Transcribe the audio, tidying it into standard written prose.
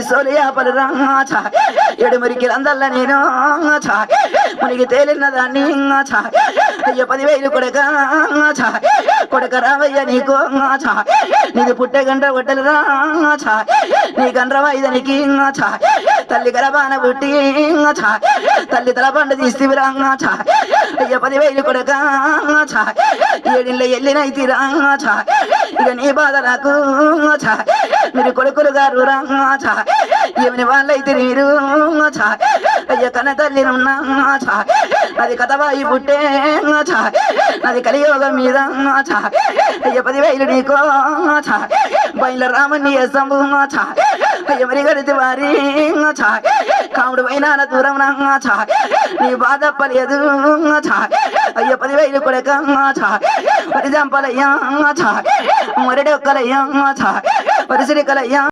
సోలియా పలురా ఎడు మురికి అందల్ల నేను మునిగి తేలిన దాన్ని అయ్య 10,000 కొడక కొడక రావయ్య నీకో నీది పుట్టే గంట కొట్టలురా నీ గండ్రవ ఇదనికి తల్లి గరబాన పుట్టి తల్లి తల పండు తీస్తివిరా అయ్య 10,000 కొడక ఏడిళ్ళ ఎల్లినైతిరా ఇక నీ బాధ నాకు మీరు కొడుకులు గారు ఏమని వాళ్ళైతే మీరు అయ్య కన్న తల్లి అది కథవాయి పుట్టే అది కలియోగం మీద అయ్య 10,000 నీకో బయల రాముని వేసంబు అయ్య మరి గడితే వారి కాముడు పైన దూరం నీ బాధ పలేదు అయ్య 10,000 కొడక మరి చంపలయ్యా మరడొక్కలయ్యా పరిసిరికలయ్యా